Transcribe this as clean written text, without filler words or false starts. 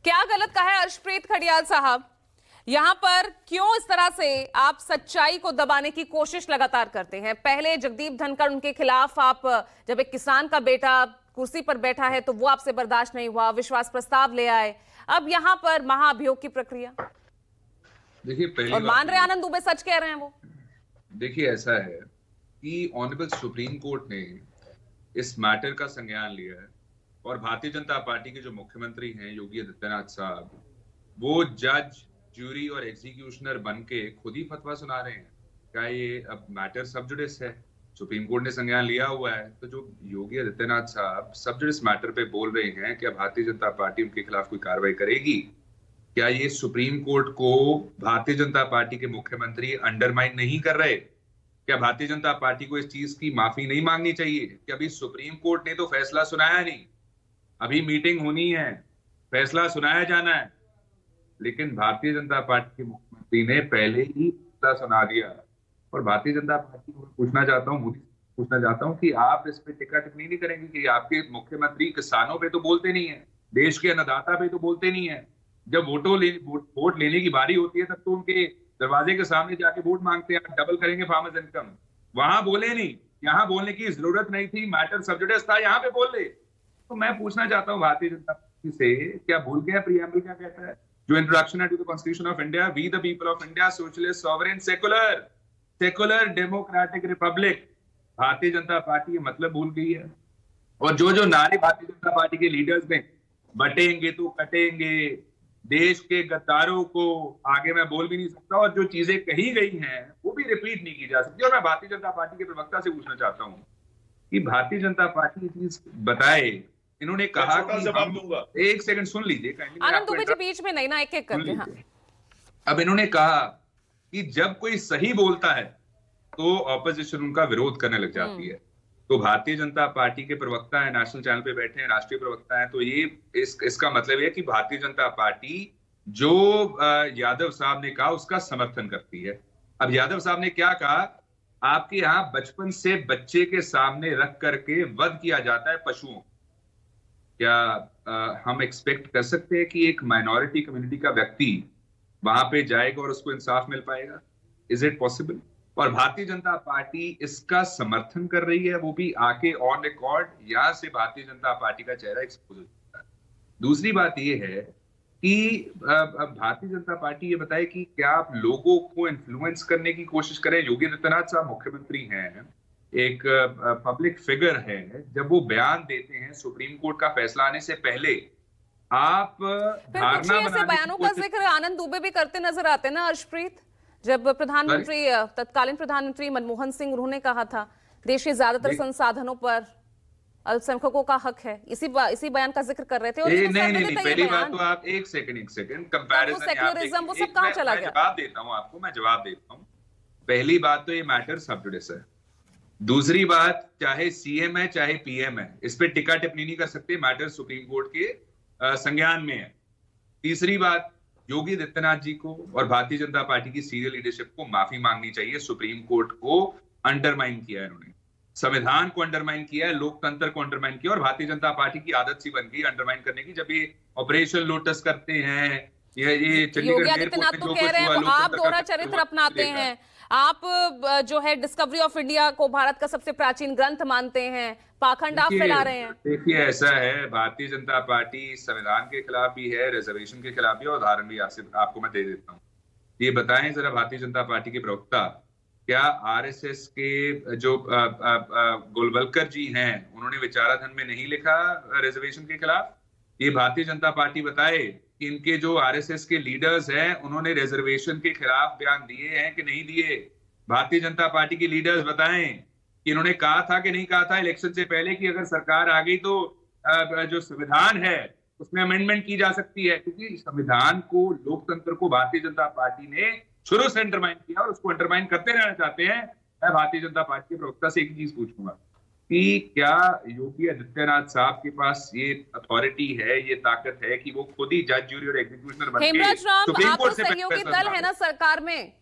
क्या गलत कहा है अर्शप्रीत खडियाल साहब? यहां पर क्यों इस तरह से आप सच्चाई को दबाने की कोशिश लगातार करते हैं? पहले जगदीप धनखड़ उनके खिलाफ आप, जब एक किसान का बेटा कुर्सी पर बैठा है तो वो आपसे बर्दाश्त नहीं हुआ, विश्वास प्रस्ताव ले आए। अब यहां पर महाअभियोग की प्रक्रिया। देखिए, पहली और मान रहे आनंद दुबे सच कह रहे हैं वो। देखिए, ऐसा है कि ऑनरेबल सुप्रीम कोर्ट ने इस मैटर का संज्ञान लिया है और भारतीय जनता पार्टी के जो मुख्यमंत्री हैं योगी आदित्यनाथ साहब, वो जज, ज्यूरी और एग्जीक्यूशनर बन के खुद ही फतवा सुना रहे हैं। क्या ये अब मैटर सब जुडिस है? सुप्रीम कोर्ट ने संज्ञान लिया हुआ है, तो जो योगी आदित्यनाथ साहब सब जुडिस मैटर पे बोल रहे हैं, क्या भारतीय जनता पार्टी उनके खिलाफ कोई कार्रवाई करेगी? क्या ये सुप्रीम कोर्ट को भारतीय जनता पार्टी के मुख्यमंत्री अंडरमाइन नहीं कर रहे? क्या भारतीय जनता पार्टी को इस चीज की माफी नहीं मांगनी चाहिए कि अभी सुप्रीम कोर्ट ने तो फैसला सुनाया नहीं, अभी मीटिंग होनी है, फैसला सुनाया जाना है, लेकिन भारतीय जनता पार्टी के मुख्यमंत्री ने पहले ही फैसला सुना दिया। और भारतीय जनता पार्टी को पूछना चाहता हूँ, मोदी पूछना चाहता हूँ कि आप इस पे टिक्का टिप्पणी नहीं करेंगे कि आपके मुख्यमंत्री किसानों पे तो बोलते नहीं है, देश के अन्नदाता पे तो बोलते नहीं है, जब वोट लेने की बारी होती है तब तो उनके दरवाजे के सामने जाके वोट मांगते हैं, डबल करेंगे फार्मर्स इनकम। वहां बोले नहीं, यहाँ बोलने की जरूरत नहीं थी, मैटर सब जुडिस था, यहाँ पे बोल ले। तो मैं पूछना चाहता हूँ भारतीय जनता पार्टी से, क्या भूल गए प्रीएम्बल क्या कहता है? जो इंट्रोडक्शन है to the constitution of India, we the people of India, socialist, sovereign, secular democratic republic. Bharatiya Janata party ये मतलब भूल गई है। और जो जो नारे भारतीय जनता पार्टी के लीडर्स ने, बटेंगे तो कटेंगे, देश के गद्दारों को आगे मैं बोल भी नहीं सकता, और जो चीजें कही गई हैं वो भी रिपीट नहीं की जा सकती। और मैं भारतीय जनता पार्टी के प्रवक्ता से पूछना चाहता हूं कि भारतीय जनता पार्टी ये चीज बताए। इन्होंने कहा कि जवाब दूंगा, एक सेकंड सुन लीजिए, आनंद दुबे जी बीच में नहीं ना, एक एक करके। हाँ। अब इन्होंने कहा कि जब कोई सही बोलता है तो ऑपोजिशन उनका विरोध करने लग जाती है। तो भारतीय जनता पार्टी के प्रवक्ता है, नेशनल चैनल पे बैठे हैं, राष्ट्रीय प्रवक्ता है, तो ये इसका मतलब है कि भारतीय जनता पार्टी जो यादव साहब ने कहा उसका समर्थन करती है। अब यादव साहब ने क्या कहा? आपके यहाँ बचपन से बच्चे के सामने रख करके वध किया जाता है पशुओं। क्या हम एक्सपेक्ट कर सकते हैं कि एक माइनॉरिटी कम्युनिटी का व्यक्ति वहां पे जाएगा और उसको इंसाफ मिल पाएगा? Is it possible? और भारतीय जनता पार्टी इसका समर्थन कर रही है, वो भी आके ऑन रिकॉर्ड। यहां से भारतीय जनता पार्टी का चेहरा एक्सपोज हो जाता है। दूसरी बात ये है कि भारतीय जनता पार्टी ये बताए कि क्या आप लोगों को इन्फ्लुएंस करने की कोशिश करें? योगी आदित्यनाथ साहब मुख्यमंत्री हैं, एक पब्लिक फिगर है, जब वो बयान देते हैं सुप्रीम कोर्ट का फैसला आने से पहले, आप धारणा ऐसे बयानों का जिक्र आनंद दुबे भी करते नजर आते हैं ना अर्शप्रीत। जब प्रधानमंत्री, तत्कालीन प्रधानमंत्री मनमोहन सिंह, उन्होंने कहा था देश के ज्यादातर संसाधनों पर अल्पसंख्यकों का हक है, इसी बयान का जिक्र कर रहे थे। और नहीं, पहली बात तो आप एक सेकंड कंपैरिजन, सेक्युलरिज्म वो सब कहां चला गया? जवाब देता हूं आपको, मैं जवाब देता हूं। पहली बात तो ये मैटर सब जुडिस है। दूसरी बात, चाहे सीएम है चाहे पीएम है, इस पे टिक्का टिप्पणी नहीं कर सकते, मैटर सुप्रीम कोर्ट के संज्ञान में है। तीसरी बात, योगी आदित्यनाथ जी को और भारतीय जनता पार्टी की सीनियर लीडरशिप को माफी मांगनी चाहिए। सुप्रीम कोर्ट को अंडरमाइन किया है इन्होंने, संविधान को अंडरमाइन किया है, लोकतंत्र को अंडरमाइन किया, और भारतीय जनता पार्टी की आदत सी बन गई अंडरमाइन करने की। जब ये ऑपरेशन लोटस करते हैं, ये चंडीगढ़ एयरपोर्ट पे जो कुछ हुआ, आप दोहरा चरित्र अपनाते हैं, आप जो है डिस्कवरी ऑफ इंडिया को भारत का सबसे प्राचीन ग्रंथ मानते हैं, पाखंड आप फैला रहे हैं। देखिए, ऐसा है, भारतीय जनता पार्टी संविधान के खिलाफ भी है, रिजर्वेशन के खिलाफ भी, और उदाहरण भी आपको मैं दे देता हूँ। ये बताएं जरा भारतीय जनता पार्टी के प्रवक्ता, क्या आरएसएस के जो गोलवलकर जी हैं, उन्होंने विचाराधन में नहीं लिखा रिजर्वेशन के खिलाफ? ये भारतीय जनता पार्टी बताए कि इनके जो आरएसएस के लीडर्स हैं, उन्होंने रिजर्वेशन के खिलाफ बयान दिए हैं कि नहीं दिए? भारतीय जनता पार्टी के लीडर्स बताएं कि इन्होंने कहा था कि नहीं कहा था इलेक्शन से पहले कि अगर सरकार आ गई तो जो संविधान है उसमें अमेंडमेंट की जा सकती है। क्योंकि संविधान को, लोकतंत्र को भारतीय जनता पार्टी ने शुरू से अंडरमाइन किया और उसको अंडरमाइन करते रहना चाहते हैं। मैं भारतीय जनता पार्टी के प्रवक्ता से एक चीज पूछूंगा कि क्या योगी आदित्यनाथ साहब के पास ये अथॉरिटी है, ये ताकत है कि वो खुद ही जज, ज्यूरी और एग्जीक्यूशनर बनके हेमराज राम, सुप्रीम आप कोर्ट तो से सहयोगी दल है ना सरकार में,